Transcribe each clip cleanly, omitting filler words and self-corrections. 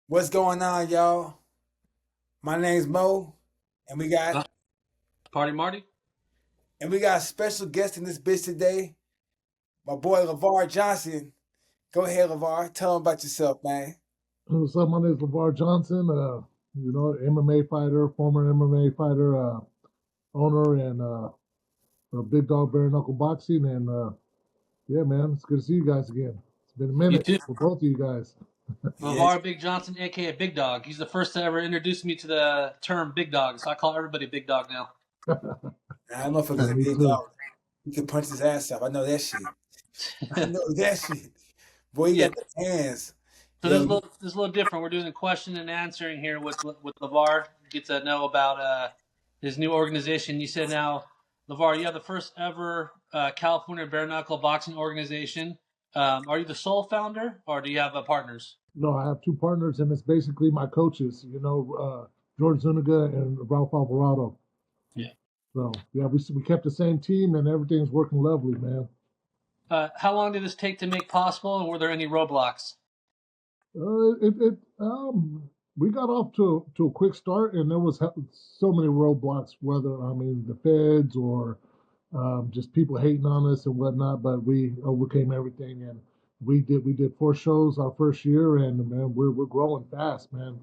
What's going on, y'all? My name's Mo, and we got Uh, Party Marty? a special guest in this bitch today. My boy Lavar Johnson. Go ahead, Lavar. Tell him about yourself, man. What's up? My name is Lavar Johnson. MMA fighter, former MMA fighter, owner, and of Big Dog bare-knuckle boxing. And yeah, man, it's good to see you guys again. It's been a You minute too. for both of you guys. Yeah, Lavar Big Johnson, aka Big Dog. He's the first to ever introduce me to the term Big Dog, so I call everybody Big Dog now. that motherfucker's Yeah, a me big too. dog. He can punch his ass off. I know that shit. I know that shit. Boy, he Yeah. got the hands. So Yo, this is a little different. We're doing a question and answering here with Lavar. Get to know about his new organization. You said now, Lavar, you have the first ever California bare knuckle boxing organization. Are you the sole founder, or do you have partners? No, I have two partners, and it's basically my coaches. George Zuniga and Ralph Alvarado. Yeah. So yeah, we kept the same team, and everything's working lovely, man. How long did this take to make possible, and were there any roadblocks? We got off to a quick start, and there was so many roadblocks. Whether the feds or just people hating on us and whatnot, but we overcame everything, and we did four shows our first year, and man, we're growing fast, man.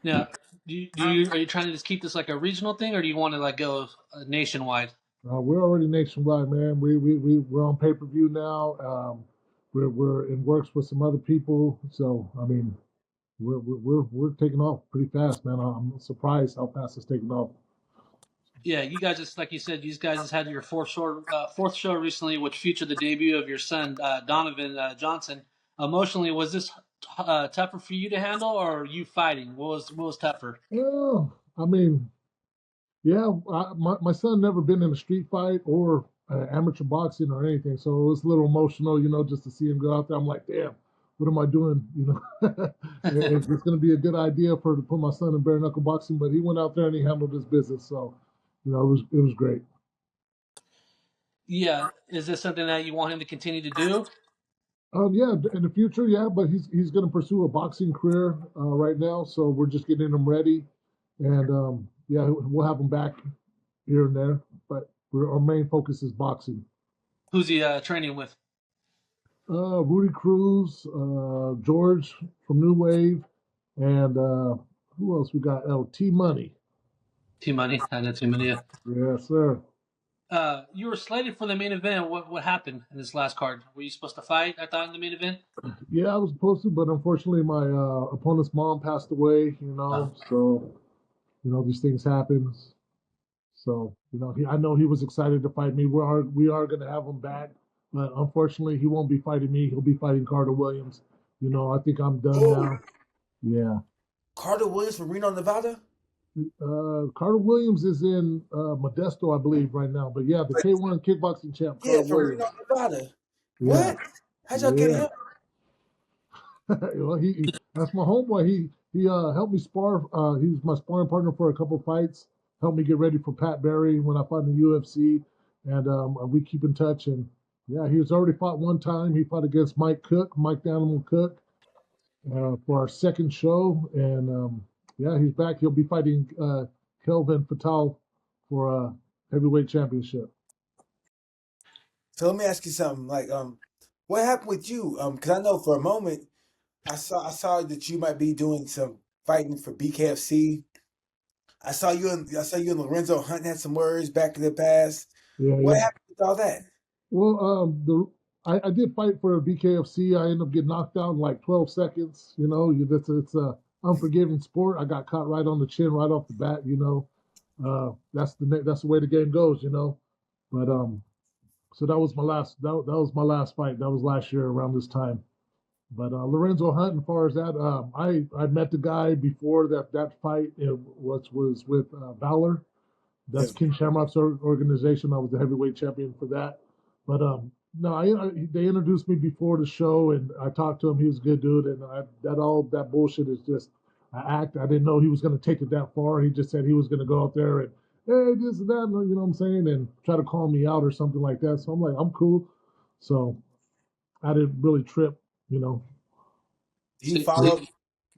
Now, are you trying to just keep this like a regional thing, or do you want to like go nationwide? We're already nationwide, man. We're on pay per view now. We're in works with some other people, so I mean, we're taking off pretty fast, man. I'm surprised how fast it's taking off. Yeah, you guys just like you said, you guys just had your fourth show recently, which featured the debut of your son Donovan Johnson. Emotionally, was this tougher for you to handle, or you fighting? What was tougher? Well, I mean, yeah, my son never been in a street fight or amateur boxing or anything, so it was a little emotional, just to see him go out there. I'm like, damn, what am I doing? It's going to be a good idea to put my son in bare knuckle boxing, but he went out there and he handled his business, so it was great. Yeah, is this something that you want him to continue to do? Yeah, in the future, yeah, but he's going to pursue a boxing career right now, so we're just getting him ready, and yeah, we'll have him back here and there, but our main focus is boxing. Who's he training with? Rudy Cruz, George from New Wave, and who else we got? Oh, T Money. T Money. I know T Money. Yeah. Yes, sir. You were slated for the main event. What happened in this last card? Were you supposed to fight? I thought in the main event. Yeah, I was supposed to, but unfortunately, my opponent's mom passed away. So these things happen. So I know he was excited to fight me. We are going to have him back, but unfortunately, he won't be fighting me. He'll be fighting Carter Williams. I think I'm done oh, now. Yeah. Carter Williams from Reno, Nevada. Carter Williams is in Modesto, I believe, right now. But yeah, the K1 kickboxing champ, Yeah, Carter from Reno, Williams. Nevada. Yeah, What? How'd y'all get yeah. him? Well, that's my homeboy. He helped me spar. He's my sparring partner for a couple fights. Helped me get ready for Pat Barry when I fought in the UFC, and we keep in touch. And yeah, he has already fought one time. He fought against Mike the Animal Cook, for our second show, and yeah, he's back. He'll be fighting Kelvin Fatal for a heavyweight championship. So let me ask you something. Like, what happened with you? Because I know for a moment I saw that you might be doing some fighting for BKFC. I saw you and Lorenzo Hunt had some words back in the past. Yeah, What yeah. happened with all that? Well, I did fight for BKFC. I ended up getting knocked out in like 12 seconds. It's a unforgiving sport. I got caught right on the chin right off the bat. That's the way the game goes. But so that was my last that was my last fight. That was last year around this time. But Lorenzo Hunt, as far as that, I met the guy before that fight. It was with Valor. That's Yes. King Shamrock's organization. I was the heavyweight champion for that. But no, they introduced me before the show, and I talked to him. He was a good dude, and all that bullshit is just an act. I didn't know he was going to take it that far. He just said he was going to go out there and hey, this and that, you know what I'm saying, and try to call me out or something like that. So I'm like, I'm cool. So I didn't really trip, you know. Did he So follow?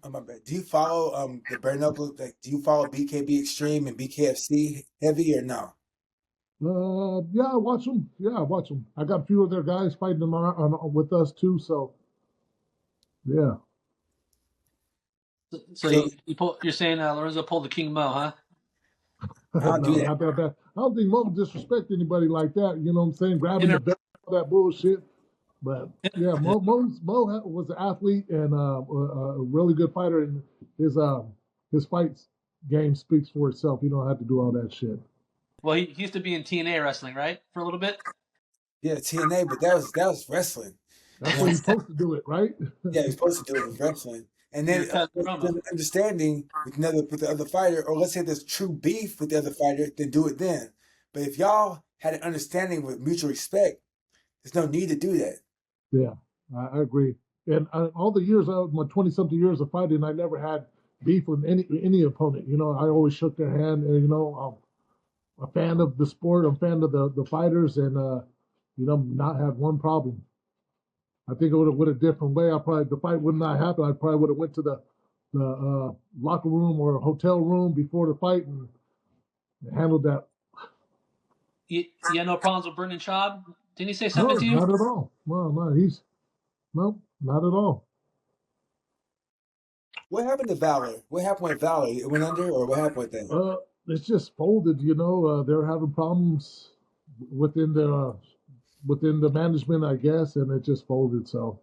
my bad. Do you follow the bare knuckle? Like, do you follow BKB Extreme and BKFC heavy or no? Yeah, I watch them. Yeah, I watch them. I got a few of their guys fighting them with us too. So yeah. So So you're saying Lorenzo pulled the King Mo, huh? I don't do No, that. not that bad. I don't think Mo would disrespect anybody like that. You know what I'm saying? Grabbing Him the belt, all that bullshit. But yeah, was an athlete and a really good fighter, and his fights game speaks for itself. You don't have to do all that shit. well, he used to be in TNA wrestling, right, for a little bit. Yeah, TNA, but that was wrestling. That's You know, what you're supposed to do it, right? yeah, you're supposed to do it with wrestling, and Your then cousin if promo. there's an understanding with the other fighter, or let's say there's true beef with the other fighter, then do it then. But if y'all had an understanding with mutual respect, there's no need to do that. Yeah, I agree. And all the years, my 20-something years of fighting, I never had beef with any opponent. You know, I always shook their hand. And, you know, I'm a fan of the sport. I'm a fan of the fighters, and you know, not had one problem. I think it would have went a different way. I probably the fight would not happen. I probably would have went to the locker room or hotel room before the fight and handled that. You had no problems with Brendan Schaub? Didn't he say something No, to you? not at all. No, he's no, not at all. What happened to Valor? What happened with Valor? It went under, or what happened with that? It's just folded. You know, they're having problems within the within the management, I guess, and it just folded. So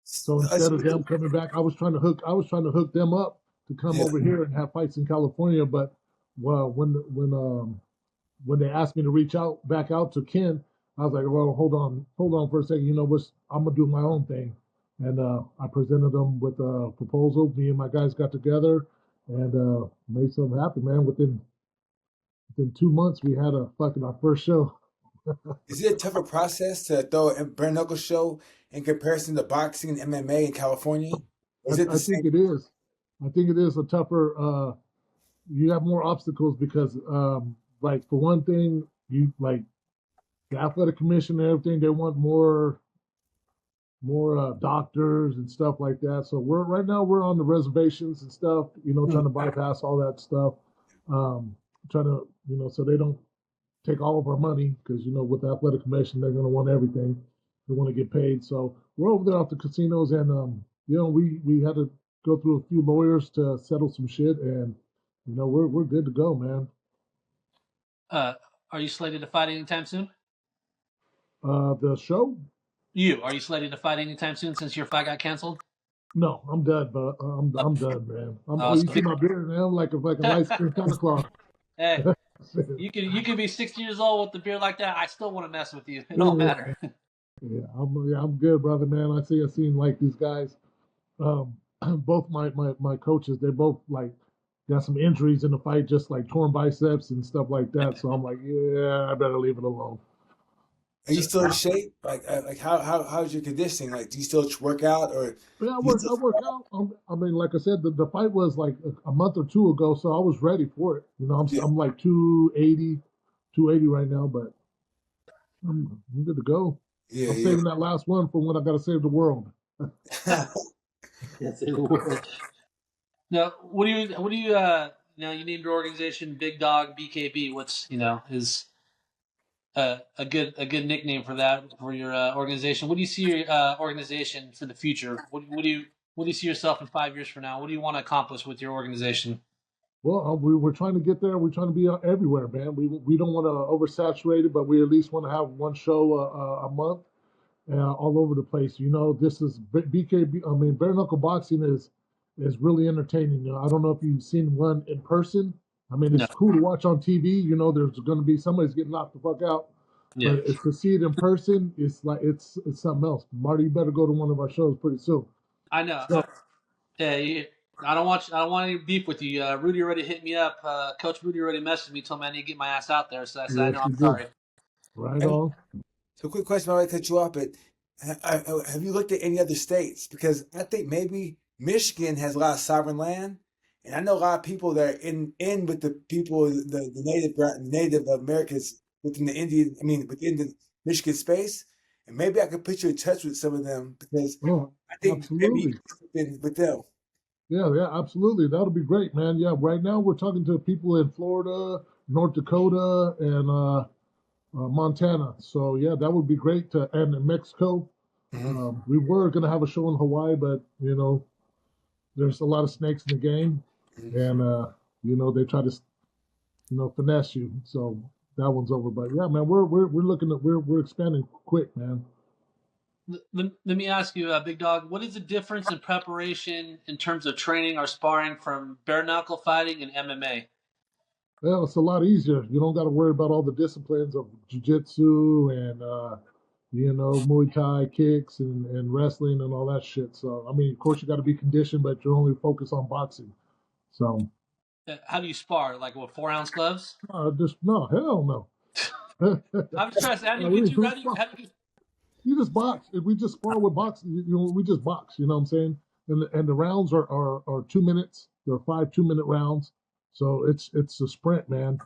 Us- instead of them coming back, I was trying to hook them up to come Yeah. over here and have fights in California. But well, when they asked me to reach out back out to Ken, I was like, well, hold on for a second. You know, I'm gonna do my own thing, and I presented them with a proposal. Me and my guys got together and made something happen, man. Within 2 months, we had our first show. Is it a tougher process to throw a bare knuckle show in comparison to boxing and MMA in California? Or is it the I think same? it is. I think it is a tougher. You have more obstacles because, like for one thing, you like the athletic commission and everything. They want more doctors and stuff like that. So we're on the reservations and stuff. You know, trying to bypass all that stuff. Um, trying to so they don't take all of our money because with the athletic commission they're going to want everything. They want to get paid. So we're over there off the casinos, and we had to go through a few lawyers to settle some shit, and we're good to go, man. Uh, are you slated to fight anytime soon? The show? Are you slated to fight anytime soon since your fight got canceled? No, I'm done, but I'm done, man. Oh, you So see my beard, man? I'm like a light skinned Santa Claus. hey, you could be 60 years old with the beard like that. I still want to mess with you. It don't Yeah, matter. I'm good, brother, man. I seen like these guys. Um, both my coaches, they both like got some injuries in the fight, just like torn biceps and stuff like that. So I'm like, yeah, I better leave it alone. Are you So, still in shape? Like how's your conditioning? Like, do you still work out, or But I do you work still? I work out. I mean, like I said, the fight was like a month or two ago, so I was ready for it. Yeah, I'm like 280 right now, but I'm good to go. yeah, I'm yeah. saving that last one for when I got to save the world. yes, it would. Now, now you named your organization Big Dog BKB. What's is a good nickname for that for your organization. What do you see your organization for the future? What do you see yourself in 5 years from now? What do you want to accomplish with your organization? Well, we're trying to get there. We're trying to be everywhere, man. We don't want to oversaturate it, but we at least want to have one show a month all over the place. This is BKB. I mean, bare knuckle boxing is really entertaining. I don't know if you've seen one in person. I mean, No. it's cool to watch on TV. There's going to be somebody's getting knocked the fuck out, Yeah. but it's to see it in person. It's like it's something else. Marty, you better go to one of our shows pretty soon. I know. So, I don't want any beef with you. Rudy already hit me up. Coach Rudy already messaged me, told me I need to get my ass out there. So I said, I know, yes, I'm you did. sorry. Right Have you, on. so, quick question. I might cut you off, but have you looked at any other states? Because I think maybe Michigan has a lot of sovereign land, and I know a lot of people that are in with the people, the Native Americans within the Indian. I mean, within the Michigan space. and maybe I could put you in touch with some of them because Oh, I think maybe you absolutely. can do something with them. Yeah, absolutely. That'll be great, man. Yeah, right now we're talking to people in Florida, North Dakota, and Montana. So yeah, that would be great. And in Mexico, Mhm. we were gonna have a show in Hawaii, but there's a lot of snakes in the game, Mhm. and they try to finesse you. So that one's over. But yeah, man, we're looking at we're expanding quick, man. Let me ask you, Big Dog, what is the difference in preparation in terms of training or sparring from bare knuckle fighting and MMA? Well, it's a lot easier. You don't got to worry about all the disciplines of jiu-jitsu and Muay Thai kicks and wrestling and all that shit. So I mean, of course, you got to be conditioned, but you're only focused on boxing. So How do you spar? Like with 4 ounce gloves? just no, hell no. I'm just trying to say, how do you we, get you? How do you? you just box. If we just spar with boxing, we just box. You know what I'm saying? And the rounds are 2 minutes. They're 5 2-minute rounds. So it's a sprint, man.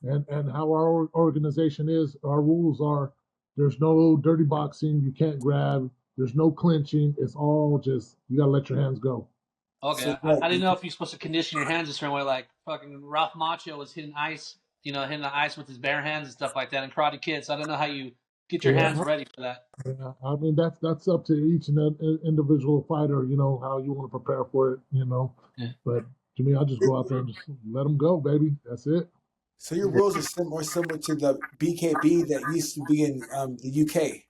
And how our organization is, our rules are: there's no dirty boxing. You can't grab. There's no clinching. It's all just you gotta let your hands go. Okay, So what? I didn't know if you're supposed to condition your hands a certain way, like fucking Ralph Macchio was hitting ice, hitting the ice with his bare hands and stuff like that, and Karate Kid. So I don't know how you get your hands Yeah, ready for that. yeah. I mean that's up to each and individual fighter. You know how you want to prepare for it. Yeah. But to me, I just go out there and just let them go, baby. That's it. So your rules are similar to the BKB that used to be in the UK.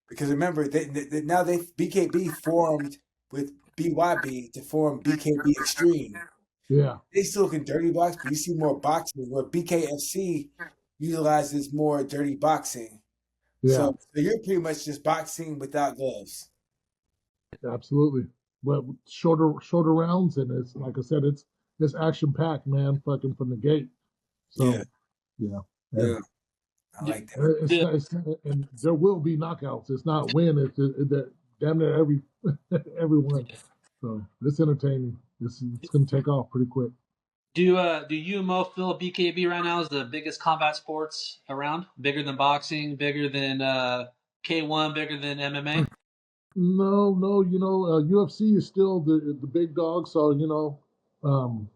Because remember, now they BKB formed with BYB to form BKB Extreme. Yeah, They still can dirty box, but you see more boxing. Where BKFC utilizes more dirty boxing. yeah, So you're pretty much just boxing without gloves. absolutely. But shorter rounds, and it's like I said, it's action packed, man. Fucking from the gate. Yeah, So yeah, and yeah, I Do, like that. and there will be knockouts. It's not win. It's that damn near everyone. So it's entertaining. It's gonna take off pretty quick. do you and Mo feel BKB right now is the biggest combat sports around? Bigger than boxing, bigger than K1, bigger than MMA? No, no, UFC is still the big dog. So um,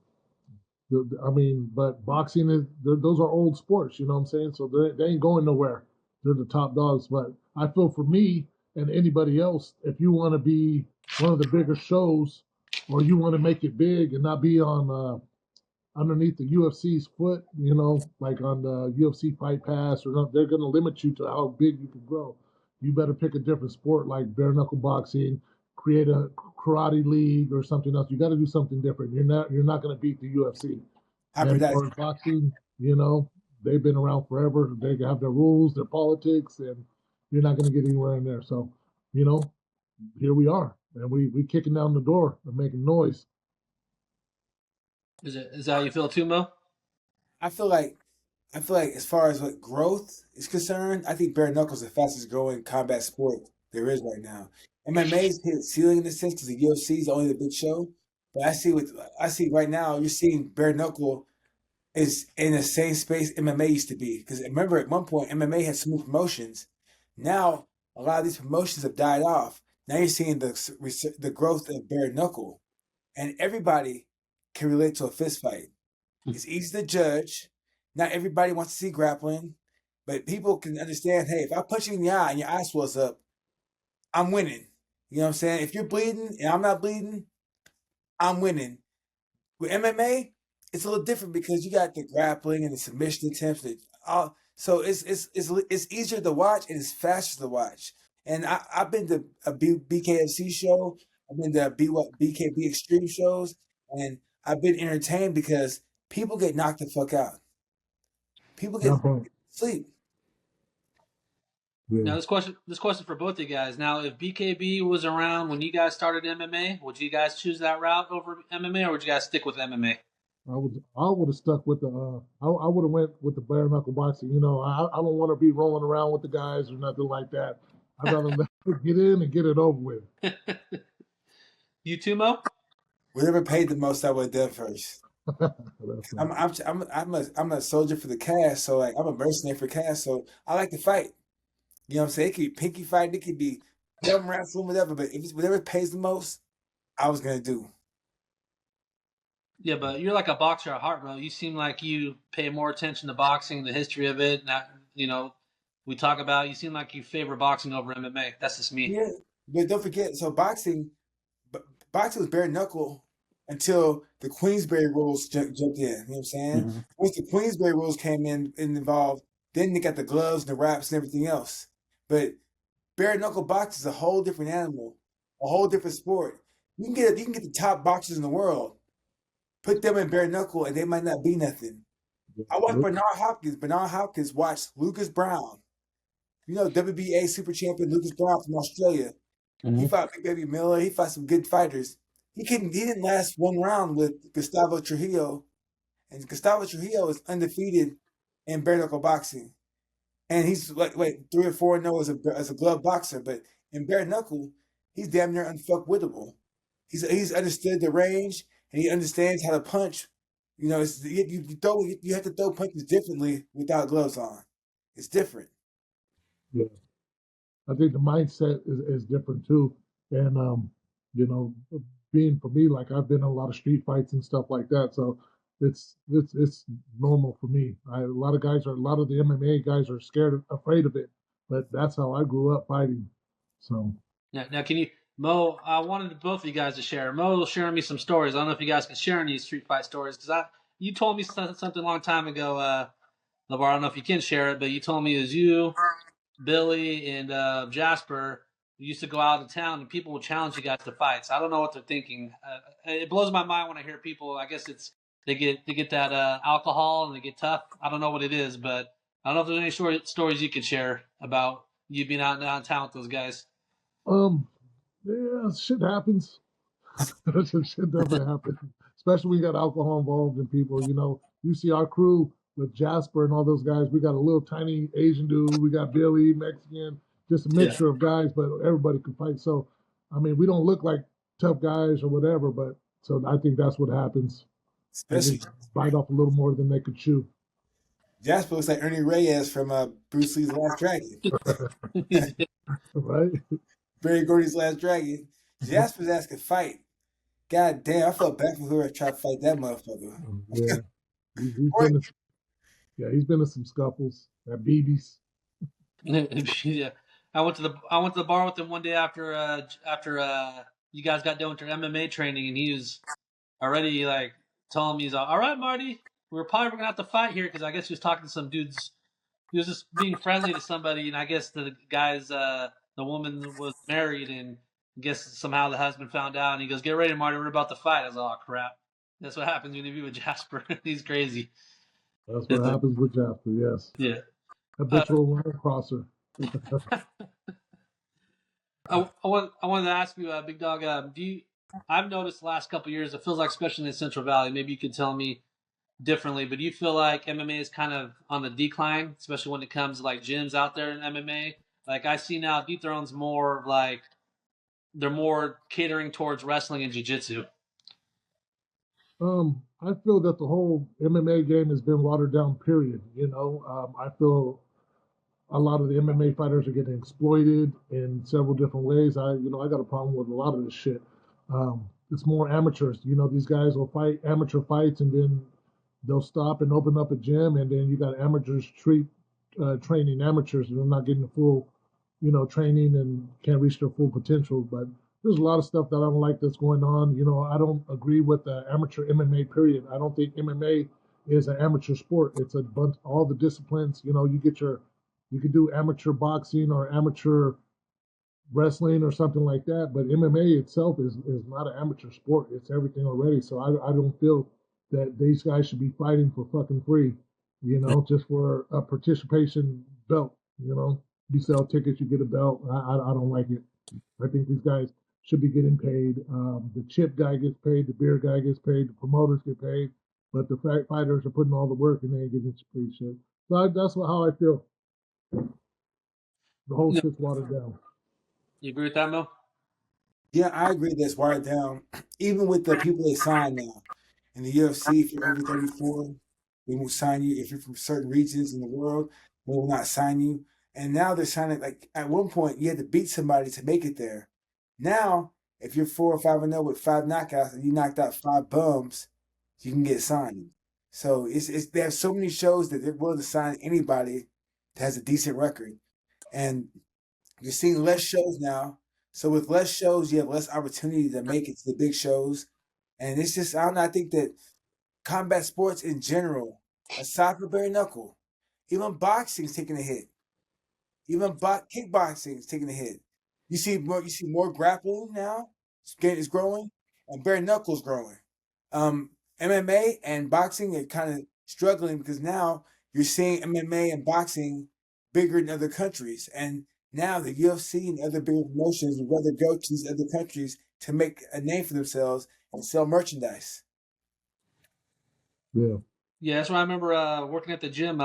I mean, but boxing is those are old sports. You know what I'm saying? So they ain't going nowhere. They're the top dogs. But I feel for me and anybody else, if you want to be one of the bigger shows, or you want to make it big and not be on underneath the UFC's foot, like on the UFC Fight Pass, or not, they're going to limit you to how big you can grow. You better pick a different sport like bare knuckle boxing, create a karate league or something else. You got to do something different. You're not going to beat the UFC. How about And that? for boxing, they've been around forever. They have their rules, their politics, and you're not going to get anywhere in there. So, you know, here we are, and we kicking down the door and making noise. Is that how you feel too, Mo? I feel like I feel like as far as what growth is concerned, I think bare knuckles is the fastest growing combat sport there is right now. MMA's hit ceiling in a sense because the UFC is only the big show. But I see right now, you're seeing bare knuckle is in the same space MMA used to be. Because remember, at one point, MMA had so many promotions. Now, a lot of these promotions have died off. Now you're seeing the growth of bare knuckle, and everybody can relate to a fist fight. It's easy to judge. Not everybody wants to see grappling, but people can understand. Hey, if I punch you in the eye and your eye swells up, I'm winning. You know what I'm saying? If you're bleeding and I'm not bleeding, I'm winning. With MMA, it's a little different because you got the grappling and the submission attempts. So it's easier to watch and it's faster to watch. And I've been to a BKFC show. I've been to BKB Extreme shows, and I've been entertained because people get knocked the fuck out. People Yeah, get sleep. yeah. Now this question for both of you guys. Now, if BKB was around when you guys started MMA, would you guys choose that route over MMA, or would you guys stick with MMA? I would have stuck with the I would have went with the bare knuckle boxing. I don't want to be rolling around with the guys or nothing like that. I'd rather let it get in and get it over with. You too, Mo? Whatever paid the most, I would have done first. That's right. I'm a soldier for the cash, so like I'm a mercenary for cash, so I like to fight. You know what I'm saying? It could be pinky fight, it could be thumb wrestling, whatever. But if it's whatever pays the most, I was gonna do. Yeah, but you're like a boxer at heart, bro. You seem like you pay more attention to boxing, the history of it. Not, we talk about. You seem like you favor boxing over MMA. That's just me. Yeah, but don't forget. So boxing was bare knuckle until the Queensberry rules jumped in. You know what I'm saying? Mhm. Once the Queensberry rules came in and involved, then they got the gloves and the wraps and everything else. But bare knuckle boxing is a whole different animal, a whole different sport. You can get the top boxers in the world, put them in bare knuckle, and they might not be nothing. I watched Yep. Bernard Hopkins. Bernard Hopkins watched Lucas Brown. You know, WBA super champion Lucas Brown from Australia. He Mhm. fought Big Baby Miller. He fought some good fighters. He didn't last one round with Gustavo Trujillo, and Gustavo Trujillo is undefeated in bare knuckle boxing, and he's like 3 or 4-0 as a glove boxer, but in bare knuckle, he's damn near unfuckwittable. He's understood the range and he understands how to punch. You know, you have to throw punches differently without gloves on. It's different. Yeah. I think the mindset is different too. And you know, being for me, like I've been in a lot of street fights and stuff like that, so it's normal for me. A lot of the MMA guys are scared, afraid of it, but that's how I grew up fighting. So Now, can you, Mo? I wanted both of you guys to share. Mo was sharing me some stories. I don't know if you guys can share any street fight stories because you told me something a long time ago, Lavar. I don't know if you can share it, but you told me it was you, Billy, and Jasper. You used to go out of town and people would challenge you guys to fights. I don't know what they're thinking. It blows my mind when I hear people. I guess it's they get that alcohol and they get tough. I don't know what it is, but I don't know if there's any stories you could share about you being out downtown with those guys. um, yeah, shit happens. Shit doesn't happen, especially when you got alcohol involved in people. You know, you see our crew with Jasper and all those guys. We got a little tiny Asian dude. We got Billy, Mexican, just a Yeah. mixture of guys, but everybody can fight. So, I mean, we don't look like tough guys or whatever, but so I think that's what happens. They Especially just bite off a little more than they could chew. Jasper looks like Ernie Reyes from Bruce Lee's Last Dragon. Right? Barry Gordy's Last Dragon. Jasper's asking fight. God damn, I felt bad for whoever tried to fight that motherfucker. Yeah. He's Boy, been in, yeah, he's been in some scuffles at BB's. Yeah. I went to the bar with him one day after you guys got done with your MMA training, and he was already like telling me, he's like, "All right, Marty, we're probably gonna have to fight here," because I guess he was talking to some dudes. He was just being friendly to somebody, and I guess the woman was married, and I guess somehow the husband found out, and he goes, "Get ready, Marty, we're about to fight." I was like, "Oh crap." That's what happens when you be with Jasper. He's crazy. That's what It's a- happens with Jasper, yes. yeah. Uh, Habitual line crosser. I wanted to ask you, Big Dog. Do you? I've noticed the last couple of years, it feels like, especially in the Central Valley. Maybe you could tell me differently, but do you feel like MMA is kind of on the decline, especially when it comes to like gyms out there in MMA? Like I see now, Dethrone's more like they're more catering towards wrestling and jiu-jitsu. I feel that the whole MMA game has been watered down, period. You know, I feel a lot of the MMA fighters are getting exploited in several different ways. I got a problem with a lot of this shit. It's more amateurs. You know, these guys will fight amateur fights and then they'll stop and open up a gym, and then you got amateurs training amateurs, and they're not getting the full, training and can't reach their full potential. But there's a lot of stuff that I don't like that's going on. You know, I don't agree with the amateur MMA. Period. I don't think MMA is an amateur sport. It's a bunch all the disciplines. You know, you could do amateur boxing or amateur wrestling or something like that. But MMA itself is not an amateur sport. It's everything already. So I don't feel that these guys should be fighting for fucking free, just for a participation belt. You know, you sell tickets, you get a belt. I don't like it. I think these guys should be getting paid. The chip guy gets paid, the beer guy gets paid, the promoters get paid, but the fighters are putting all the work and they ain't getting free shit. So that's how I feel. The whole You shit's watered down. agree with that, Mo? yeah, I agree that's watered down. Even with the people they sign now in the UFC, if you're over 34, they won't sign you. If you're from certain regions in the world, they will not sign you. And now they're signing, like, at one point, you had to beat somebody to make it there. Now, if you're 4 or 5-0 with 5 knockouts and you knocked out 5 bums, you can get signed. So it's they have so many shows that they're willing to sign anybody that has a decent record. And you're seeing less shows now. So with less shows, you have less opportunity to make it to the big shows. And it's just, I don't know, I think that combat sports in general, aside from bare knuckle, even boxing's taking a hit. Even kickboxing is taking a hit. You see more grappling now. It's growing, and bare knuckles growing. MMA and boxing are kind of struggling because now you're seeing MMA and boxing bigger in other countries, and now the UFC and other bigger promotions would rather go to these other countries to make a name for themselves and sell merchandise. Yeah. Yeah, that's why I remember working at the gym.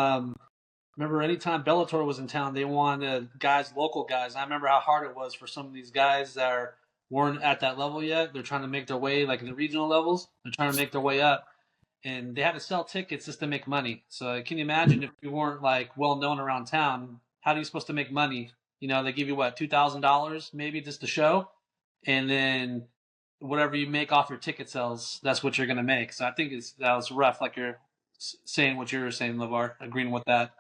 Remember, anytime Bellator was in town, they wanted guys, local guys. I remember how hard it was for some of these guys that weren't at that level yet. They're trying to make their way, like in the regional levels. They're trying to make their way up, and they had to sell tickets just to make money. So can you imagine if you weren't like well known around town? How are you supposed to make money? You know, they give you what, $2,000 maybe just to show, and then whatever you make off your ticket sales, that's what you're gonna make. So I think that was rough. Like you're saying what you were saying, Lavar, agreeing with that.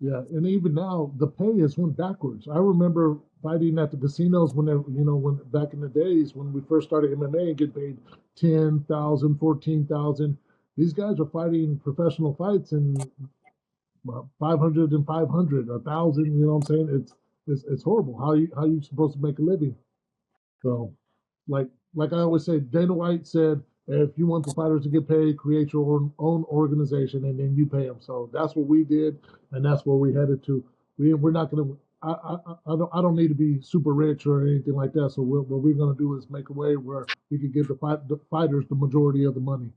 Yeah, and even now the pay has went backwards. I remember fighting at the casinos when they, when back in the days when we first started MMA and get paid 10,000, 14,000. These guys are fighting professional fights in 500 and 500, 1,000. You know what I'm saying? It's horrible. How you supposed to make a living? So, like I always say, Dana White said, if you want the fighters to get paid, create your own organization, and then you pay them. So that's what we did, and that's where we headed to. We're not going to. I don't need to be super rich or anything like that. So what we're going to do is make a way where we can give the fighters the majority of the money.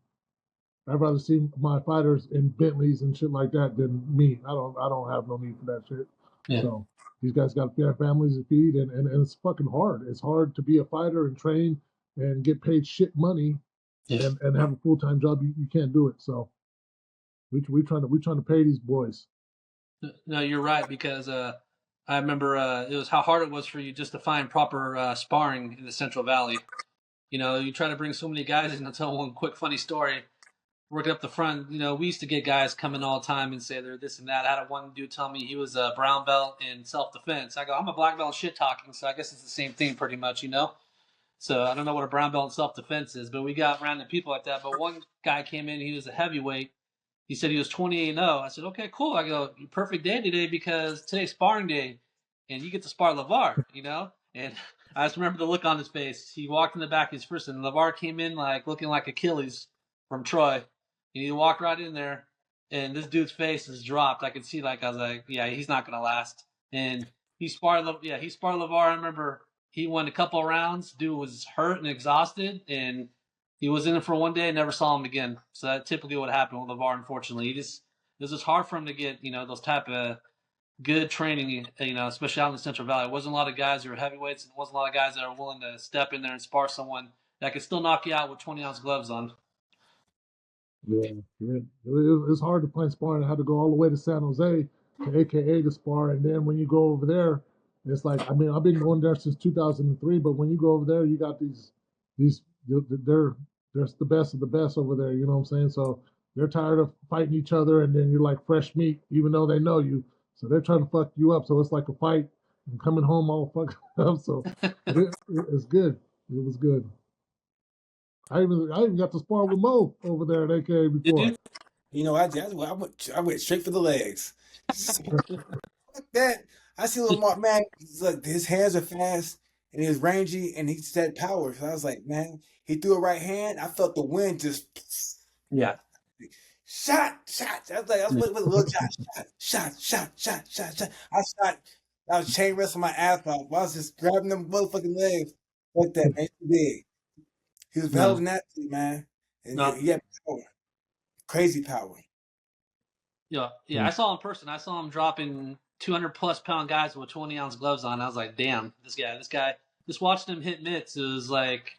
I'd rather see my fighters in Bentleys and shit like that than me. I don't have no need for that shit. Yeah. So these guys got families to feed, and it's fucking hard. It's hard to be a fighter and train and get paid shit money Yeah. and have a full time job. You can't do it. So we trying to pay these boys. No, you're right because I remember it was how hard it was for you just to find proper sparring in the Central Valley. You know, you try to bring so many guys in. I'll tell one quick funny story. Working up the front, you know, we used to get guys coming all the time and say they're this and that. I had one dude tell me he was a brown belt in self defense. I go, I'm a black belt in shit talking, so I guess it's the same thing pretty much, you know. So I don't know what a brown belt in self defense is, but we got random people like that. But one guy came in, he was a heavyweight. He said he was 28-0. I said, okay, cool. I go, perfect day today because today's sparring day, and you get to spar Lavar, you know. And I just remember the look on his face. He walked in the back of his first, and Lavar came in like looking like Achilles from Troy. And he walked right in there, and this dude's face is dropped. I could see, like, I was like, yeah, he's not gonna last. And he sparred Lavar. I remember he won a couple of rounds. Dude was hurt and exhausted, and he was in it for one day and never saw him again. So that typically what happened with Lavar. Unfortunately, it was just hard for him to get those type of good training. Especially out in the Central Valley. It wasn't a lot of guys who were heavyweights, and it wasn't a lot of guys that were willing to step in there and spar someone that could still knock you out with 20-ounce gloves on. Yeah, yeah. It's hard to find sparring. I had to go all the way to San Jose to AKA to spar, and then when you go over there, it's like I've been going there since 2003. But when you go over there, you got these they're the best of the best over there. You know what I'm saying? So they're tired of fighting each other, and then you're like fresh meat, even though they know you. So they're trying to fuck you up. So it's like a fight and coming home all fucked up. So it's good. It was good. I even got to spar with Mo over there at AKA Did before. you? You know, I went straight for the legs. Fuck that. I see little Mark, man, look, his hands are fast and he's rangy and he's had power. So I was like, man, he threw a right hand. I felt the wind just Yeah. shot. I was with a little shot. I was chain wrestling my ass off. I was just grabbing them motherfucking legs. Like that, man. He big. He was held No. in that man. And No. he had power. Crazy power. Yeah. I saw him in person. I saw him dropping 200+ pound guys with 20-ounce gloves on. I was like, damn, this guy. Just watching him hit mitts, it was like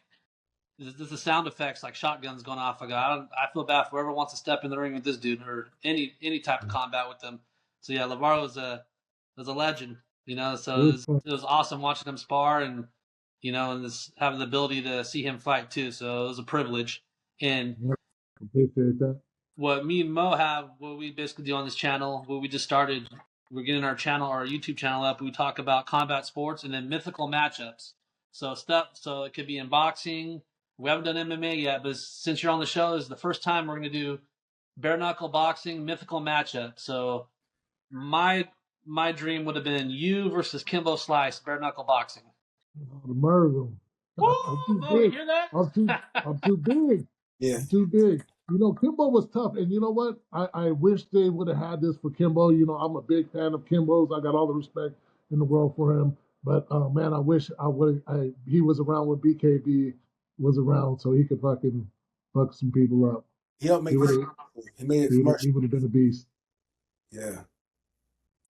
the sound effects like shotguns going off. I feel bad for whoever wants to step in the ring with this dude or any type of combat with them. So yeah, Lavar was a legend. You know, so It was fun. it was awesome watching him spar, and you know, and this, having the ability to see him fight too. So it was a privilege. And Yeah, appreciate that. what me and Mo have, what we basically do on this channel, what we just started, we're getting our channel, our YouTube channel up. We talk about combat sports and then mythical matchups. So so it could be in boxing. We haven't done MMA yet, but since you're on the show, this is the first time we're going to do bare knuckle boxing mythical matchup. So my my dream would have been you versus Kimbo Slice bare knuckle boxing. The murder. Woo! I'm too Mo, you big. hear that? I'm too big. Yeah. I'm too big. You know, Kimbo was tough, and you know what? I wish they would have had this for Kimbo. You know, I'm a big fan of Kimbo's. I got all the respect in the world for him. But man, I wish he was around when BKB was around, so he could fucking fuck some people up. He helped make this. He made it commercial. He would have been a beast. Yeah.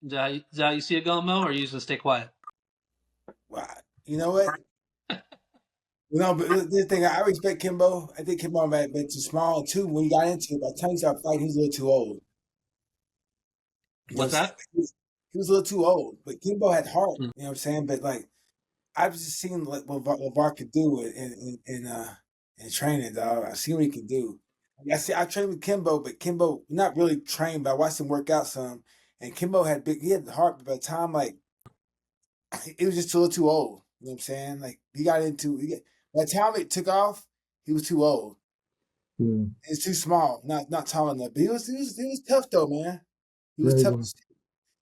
Is that how you see it going, Mo, or are you just gonna stay quiet? Wow. You know what? No, but the thing, I respect Kimbo. I think Kimbo might have been too small too. When he got into it, by the time he started fighting, he was a little too old. You know What's what I'm saying? that? He was a little too old. But Kimbo had heart. Mm. You know what I'm saying? But like, I've just seen what Lavar could do in training, dog. I see what he can do. I trained with Kimbo, but Kimbo not really trained, but I watched him work out some. And Kimbo he had the heart, but by the time like it was just a little too old. You know what I'm saying? Like by the time it took off, he was too old. Yeah. He's too small, not tall enough. But he was tough though, man. He was Yeah,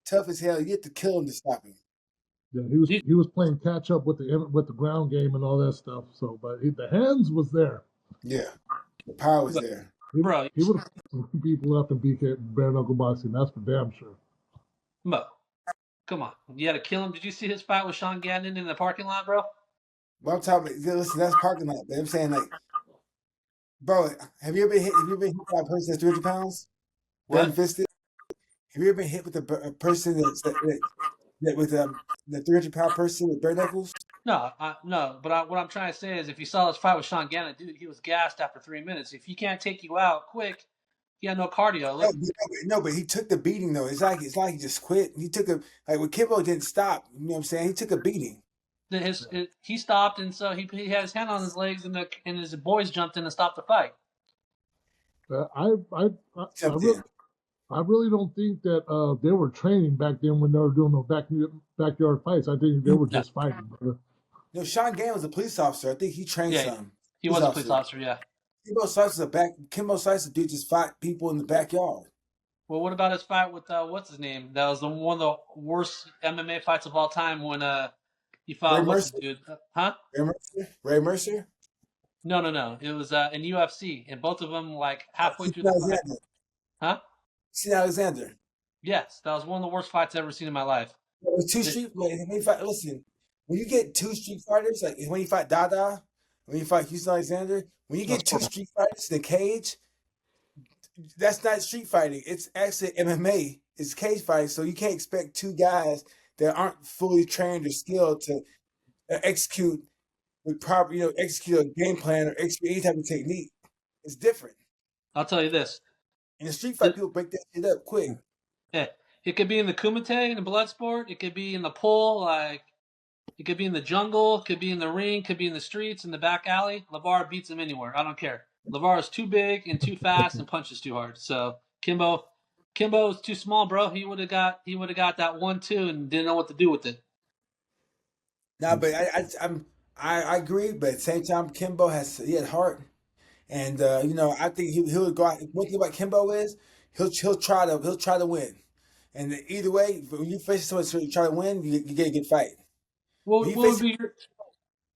tough as hell. You had to kill him to stop him. Yeah, he was playing catch up with the ground game and all that stuff. So, but the hands was there. Yeah, the power was there. Bro, He would have people up in BK bare knuckle boxing. That's for damn sure. Mo, come on. You had to kill him. Did you see his fight with Sean Gannon in the parking lot, bro? But I'm talking. Listen, that's parking lot. But I'm saying like, bro, have you ever been hit? Have you ever been hit by a person that's 300 pounds, barren What? fisted? Have you ever been hit with a person that with the 300-pound person with bare knuckles? No, no. But what I'm trying to say is, if you saw his fight with Sean Gannon, dude, he was gassed after 3 minutes. If he can't take you out quick, he had no cardio. Look, No, but he took the beating though. It's like he just quit. He took a like when Kimbo didn't stop. You know what I'm saying? He took a beating. he stopped, and so he had his hand on his legs, and his boys jumped in to stop the fight. I really don't think that they were training back then when they were doing those backyard fights. I think they were just fighting, brother. No, Sean Gann was a police officer. I think he trained Yeah, some. he was a police officer. Yeah. Kimbo Slice a dude just fight people in the backyard. Well, what about his fight with what's his name? That was one of the worst MMA fights of all time when he fought what's his dude? Huh? Ray Mercer? No. It was in UFC, and both of them like halfway through the fight. Huh? See Alexander. Yes, that was one of the worst fights I've ever seen in my life. It was two street. Listen, when you get two street fighters, like when you fight Dada, when you fight Houston Alexander, when you get two street fighters in the cage, that's not street fighting. It's actually MMA. It's cage fighting. So you can't expect two guys that aren't fully trained or skilled to execute with proper, execute a game plan or execute any type of technique. It's different. I'll tell you this. In a street fight, people break that shit up quick. Yeah, it could be in the Kumite in the blood sport. It could be in the pool, like it could be in the jungle. It could be in the ring. Could be in the streets, in the back alley. Lavar beats him anywhere. I don't care. Lavar is too big and too fast and punches too hard. So Kimbo is too small, bro. He would have got that 1-2 and didn't know what to do with it. No, but I agree. But at the same time, Kimbo he had heart, and I think he'll go out. One thing about Kimbo is he'll try to win, and either way, when you face someone to try to win, you get a good fight. What would be your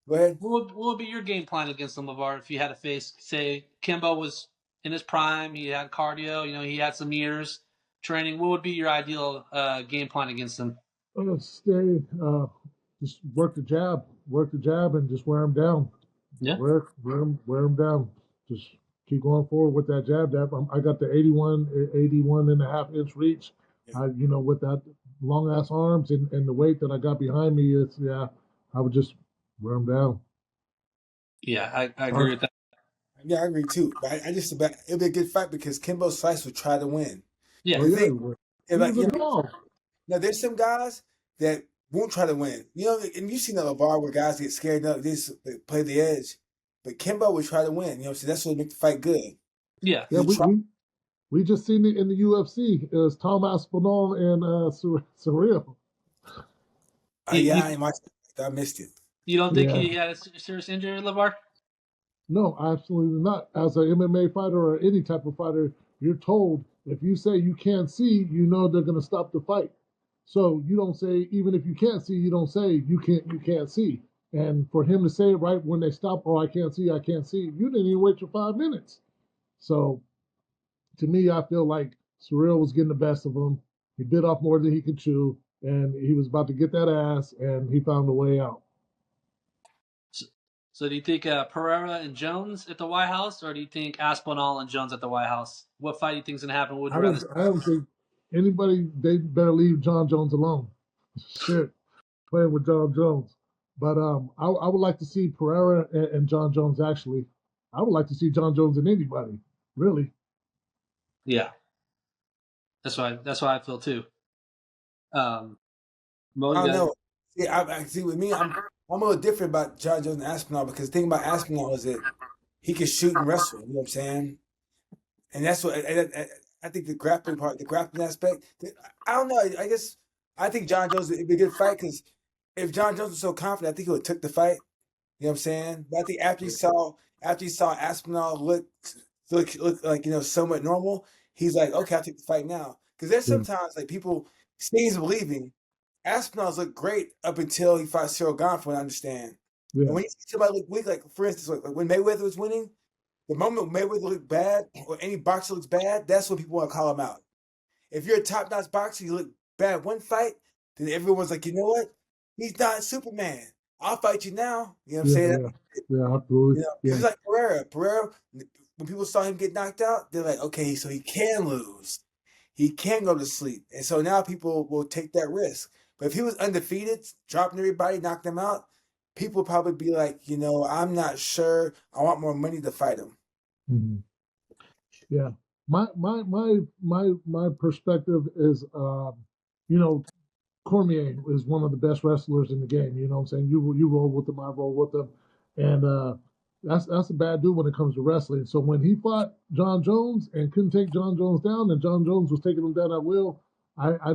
Go ahead. What would be your game plan against him, Lavar, if you had to face, say, Kimbo was in his prime, he had cardio, he had some years training. What would be your ideal game plan against him? Just work the jab, and just wear him down. Yeah. Wear him down. Just keep going forward with that jab. I got the 81 and a half inch reach. Yeah. With that long ass arms and the weight that I got behind me, I would just wear him down. Yeah, I agree with that. Yeah, I agree too. But it'd be a good fight because Kimbo Slice would try to win. Yeah. He was a dog. Now there's some guys that won't try to win. You know, and you've seen the Lavar where guys get scared enough, they play the edge. But Kimbo would try to win. You know, so that's what make the fight good. Yeah. Yeah, He try. we just seen it in the UFC. It was Tom Aspinall and Surreal. Yeah, You, I ain't watched it. I missed it. you don't think Yeah. he had a serious injury, Lavar? No, absolutely not. As an MMA fighter or any type of fighter, you're told if you say you can't see, you know they're going to stop the fight. So you don't say, even if you can't see, you don't say you can't see. And for him to say it right when they stop, oh, I can't see, you didn't even wait your 5 minutes. So to me, I feel like Surreal was getting the best of him. He bit off more than he could chew, and he was about to get that ass, and he found a way out. So do you think Pereira and Jones at the White House, or do you think Aspinall and Jones at the White House? What fight do you think is going to happen? Would you rather? I don't think anybody, they better leave John Jones alone. Shit, playing with John Jones. But I would like to see Pereira and John Jones actually. I would like to see John Jones and anybody, really. Yeah, that's why I feel too. Mo, I you don't got know. See, I see with me, I'm a little different about John Jones and Aspinall because the thing about Aspinall is that he can shoot and wrestle. You know what I'm saying? And that's what I think the grappling part, the grappling aspect. I don't know. I guess I think John Jones would be a good fight because if John Jones was so confident, I think he would have took the fight. You know what I'm saying? But I think after he saw Aspinall look like somewhat normal, he's like, okay, I'll take the fight now. Because there's Yeah, sometimes like people seeing believing. Aspinall's looked great up until he fought Cyril Gane, from what I understand. And yeah, when you see somebody look weak, like for instance, like when Mayweather was winning, the moment Mayweather looked bad or any boxer looks bad, that's when people want to call him out. If you're a top-notch boxer, you look bad one fight, then everyone's like, you know what? He's not Superman. I'll fight you now. You know what I'm yeah, saying? yeah, yeah, absolutely. Because Yeah. it's like Pereira. Pereira, when people saw him get knocked out, they're like, okay, so he can lose. He can go to sleep. And so now people will take that risk. But if he was undefeated, dropping everybody, knocked them out, people would probably be like, I'm not sure. I want more money to fight him. Mm-hmm. Yeah. My perspective is, you know, Cormier is one of the best wrestlers in the game. You know what I'm saying? You roll with him, I roll with him, and that's a bad dude when it comes to wrestling. So when he fought John Jones and couldn't take John Jones down, and John Jones was taking him down at will, I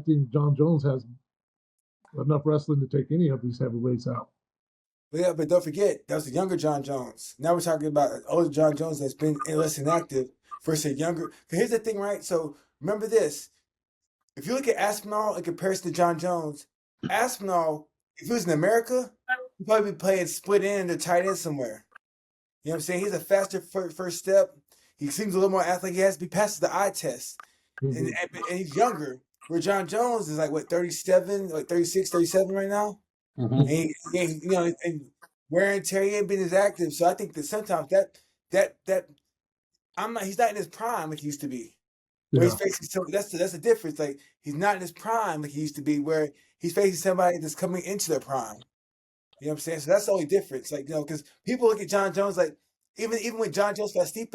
think John Jones has enough wrestling to take any of these heavyweights out. But yeah, but don't forget, that was the younger John Jones. Now we're talking about an older John Jones that's been less inactive versus a younger. Because here's the thing, right? So remember this. If you look at Aspinall in comparison to John Jones, Aspinall, if he was in America, he'd probably be playing split end or tight end somewhere. You know what I'm saying? He's a faster first step. He seems a little more athletic. He passes the eye test. And, Mm-hmm. and he's younger. Where John Jones is like, what, 37, like 36, 37 right now? Mhm. And wear and tear, he ain't been as active. So I think that sometimes that he's not in his prime like he used to be. Where he's Yeah. facing somebody, that's the difference. Like he's not in his prime like he used to be, where he's facing somebody that's coming into their prime. You know what I'm saying? So that's the only difference. Like, because people look at John Jones like even when John Jones got Stipe,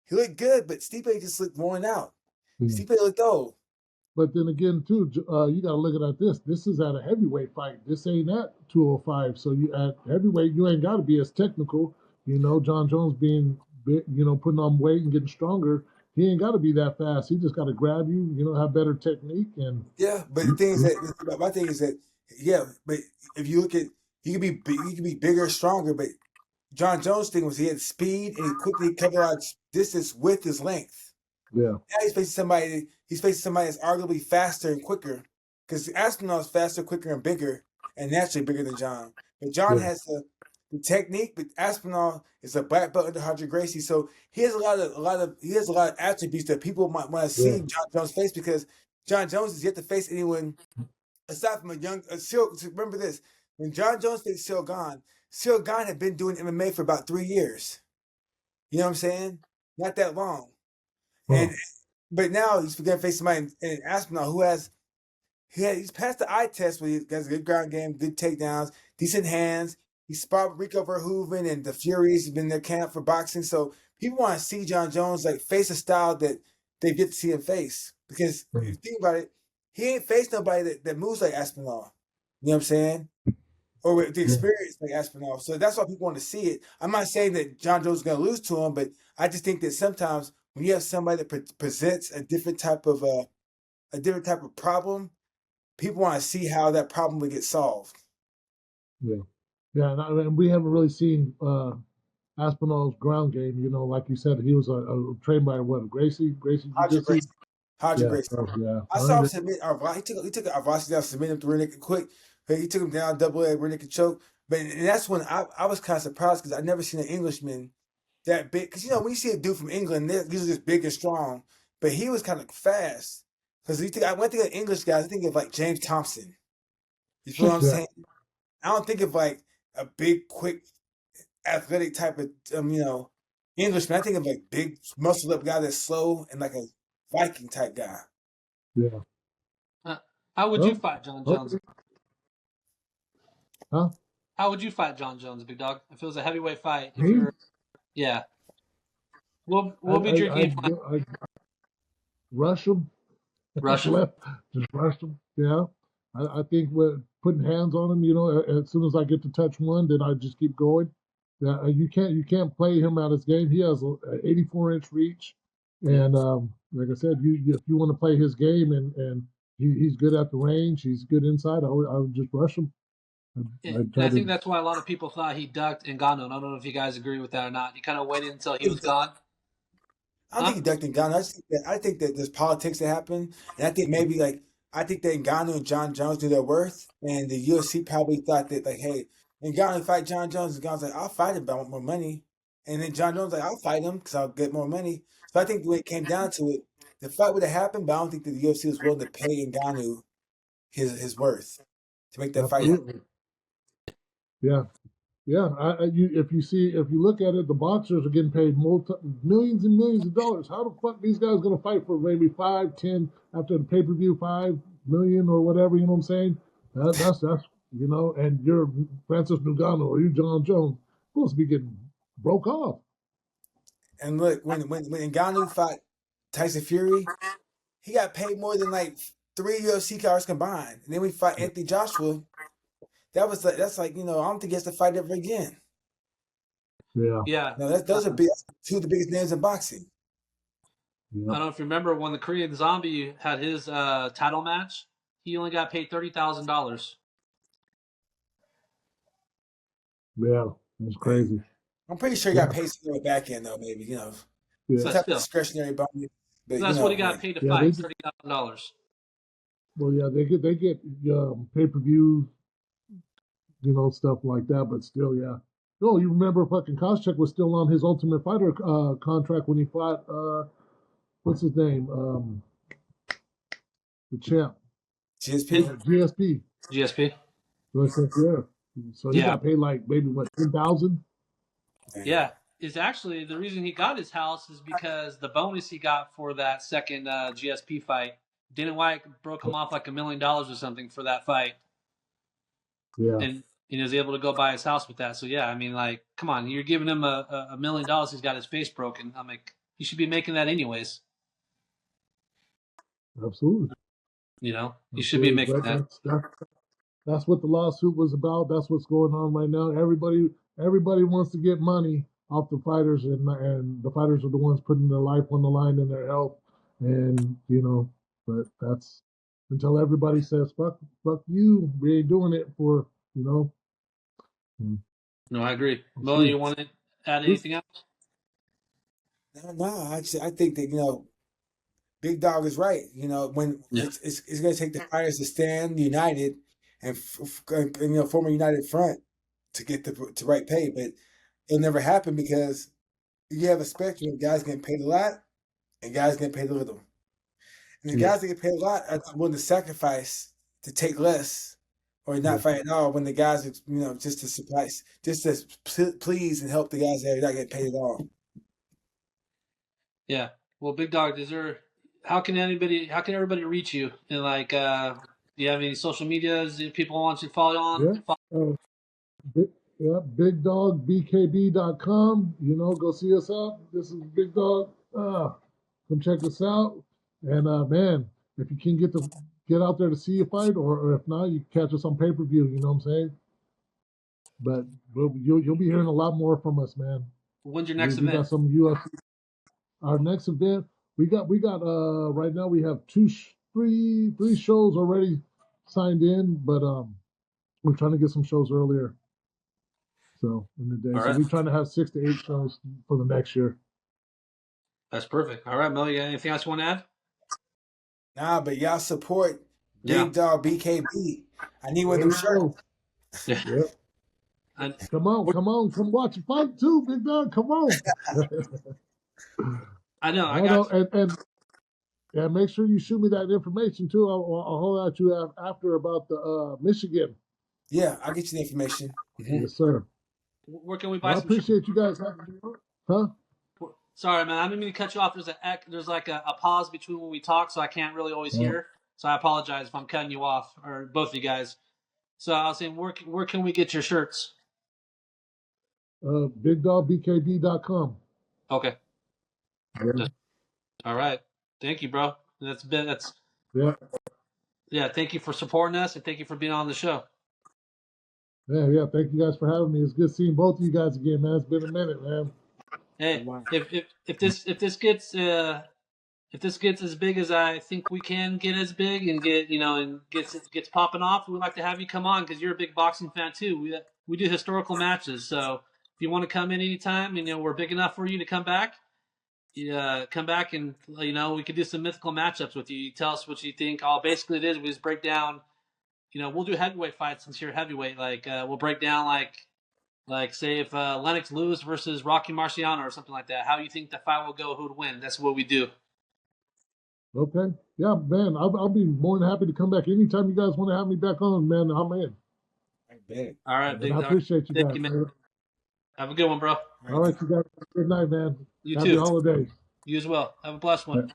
he looked good, but Stipe just looked worn out. Mm-hmm. Stipe looked old. But then again, too, you got to look at this. This is at a heavyweight fight. This ain't at 205. So you at heavyweight, you ain't got to be as technical. You know, John Jones being, putting on weight and getting stronger. He ain't got to be that fast. He just got to grab you. Have better technique and. Yeah, but the thing is that my thing is that but if you look at he could be bigger, stronger, but John Jones' thing was he had speed and he quickly covered a lot of distance with his length. Yeah. Now he's facing somebody that's arguably faster and quicker. Because Aspinall is faster, quicker, and bigger, and naturally bigger than John. But John Yeah. has the technique, but Aspinall is a black belt under Roger Gracie, so he has a lot of attributes that people might want to see Yeah. John Jones face because John Jones has yet to face anyone aside from a young Cyril. Remember this: when John Jones faced Cyril Gane had been doing MMA for about 3 years. You know what I'm saying? Not that long. And Oh. but now he's going to face somebody in Aspinall who he's passed the eye test. Where he has a good ground game, good takedowns, decent hands. He sparred Rico Verhoeven and the Furies. He's been in their camp for boxing, so people want to see John Jones like face a style that they've yet to see him face. Because if you think about it, he ain't faced nobody that moves like Aspinall. You know what I'm saying? Or with the experience like Aspinall. So that's why people want to see it. I'm not saying that John Jones is going to lose to him, but I just think that sometimes when you have somebody that presents a different type of problem, people want to see how that problem will get solved. Yeah, yeah, and we haven't really seen Aspinall's ground game. You know, like you said, he was trained by what Gracie Hodger Jiu-Jitsu. Gracie. Hodger Yeah, Gracie. yeah. I saw him submit he took Arvasi down, submit him to rear naked quick. He took him down, double leg, rear naked choke. But and that's when I was kind of surprised because I'd never seen an Englishman that big. Because when you see a dude from England, they're usually just big and strong. But he was kind of fast. Because I went to think of English guys, I think of like James Thompson. You feel what I'm saying? I don't think of like a big, quick, athletic type of Englishman. I think of like big, muscle up guy that's slow and like a Viking type guy. Yeah. How would you fight John Jones? Huh? How would you fight John Jones, Big Dog? If it was a heavyweight fight, yeah. What be your game plan? I rush him. Russian? Just rush him. Yeah. I think with putting hands on him, as soon as I get to touch one, then I just keep going. Yeah, you can't play him out his game. He has an 84-inch reach, and like I said, if you want to play his game and he's good at the range, he's good inside. I would just rush him. And I think that's why a lot of people thought he ducked Ngannou. I don't know if you guys agree with that or not. He kind of waited until he was gone. I don't think he ducked Ngannou. I think that there's politics that happen, and I think maybe I think that Ngannou and John Jones knew their worth, and the UFC probably thought that hey, Ngannou fight John Jones, and Ngannou's like, I'll fight him, but I want more money, and then John Jones like, I'll fight him because I'll get more money. So I think when it came down to it, the fight would have happened, but I don't think that the UFC was willing to pay Ngannou his worth to make that fight happen. Yeah. Yeah, if you look at it, the boxers are getting paid millions and millions of dollars. How the fuck these guys going to fight for maybe 5, 10 after the pay-per-view, 5 million or whatever? You know what I'm saying? That's and you're Francis Ngannou or you John Jones supposed to be getting broke off. And look, when Ngannou fought Tyson Fury, he got paid more than like 3 UFC cards combined. And then we fought Anthony Joshua. That's like I don't think he has to fight ever again. Yeah. No, those are two of the biggest names in boxing. I don't know if you remember when the Korean Zombie had his title match. He only got paid $30,000. Yeah, that's crazy. I'm pretty sure he got paid something on the back end though, maybe some type of discretionary bonus. But that's what he got paid to fight, $30,000. Well, yeah, they get pay-per-view, stuff like that, but still, yeah. No, you remember fucking Koscheck was still on his Ultimate Fighter contract when he fought, what's his name? The champ. GSP? GSP. Yeah. So he got paid like maybe, what, 10,000? Yeah. It's actually, the reason he got his house is because the bonus he got for that second GSP fight, Dana White broke him off like $1 million or something for that fight. Yeah. And he was able to go buy his house with that. So, yeah, I mean, like, come on. You're giving him $1 million. He's got his face broken. I'm like, he should be making that anyways. Absolutely. He should be making that. That's what the lawsuit was about. That's what's going on right now. Everybody wants to get money off the fighters, and the fighters are the ones putting their life on the line and their health. And, but that's until everybody says, fuck you. We ain't doing it for, No, I agree. Mo, you want to add anything else? No, actually, I think that, Big Dawg is right. When it's going to take the fighters to stand united and form a united front to get the right pay, but it'll never happen because you have a spectrum of guys getting paid a lot and guys getting paid a little. And the guys that get paid a lot are willing to sacrifice to take less or not fight at all. When the guys, just to please and help the guys that are not getting paid at all. Yeah. Well, Big Dawg, how can everybody reach you? And do you have any social medias that people want you to follow on? BigDawgBKB.com. Go see us out. This is Big Dawg. Come check us out. And man, if you can get get out there to see a fight, or if not, you catch us on pay-per-view. You know what I'm saying? But you'll be hearing a lot more from us, man. When's your next We event? got some UFC. Our next event, we got right now we have three shows already signed in, but we're trying to get some shows earlier. So in the day, All so right. we're trying to have 6 to 8 shows for the next year. That's perfect. All right, Mel, you got anything else you want to add? Nah, but y'all support Yeah. Big Dog BKB. I need one of There them you go. shirts. Yeah. Yep. And Come on, watch a fight too, big dog. Come on. I know, I I know, got you. and make sure you shoot me that information too. I'll hold out you after about the Michigan. Yeah, I'll get you the information. Yes, sir. Where can we buy Well, I some shirts? appreciate you guys having me on. Huh? Sorry, man. I didn't mean to cut you off. There's like a pause between when we talk, so I can't really always hear. So I apologize if I'm cutting you off, or both of you guys. So I was saying, where can we get your shirts? BigDogBKB.com. Okay. Yeah. All right. Thank you, bro. Yeah. Yeah. Thank you for supporting us, and thank you for being on the show. Yeah. Thank you guys for having me. It's good seeing both of you guys again, man. It's been a minute, man. Hey, if this gets as big as I think we can get as big and gets popping off, we'd like to have you come on because you're a big boxing fan too. We do historical matches, so if you want to come in anytime, we're big enough for you to come back. Come back and we could do some mythical matchups with you. You tell us what you think. All basically it is we just break down. We'll do heavyweight fights since you're heavyweight. Like we'll break down like say if Lennox Lewis versus Rocky Marciano or something like that. How you think the fight will go? Who would win? That's what we do. Okay. Yeah, man. I'll be more than happy to come back anytime you guys want to have me back on, man. I'm in. I bet. All right, And big I dog. appreciate you Thank guys. you, man. Have a good one, bro. All right, you guys. Have a good night, man. You Happy too. holidays. You as well. Have a blessed one.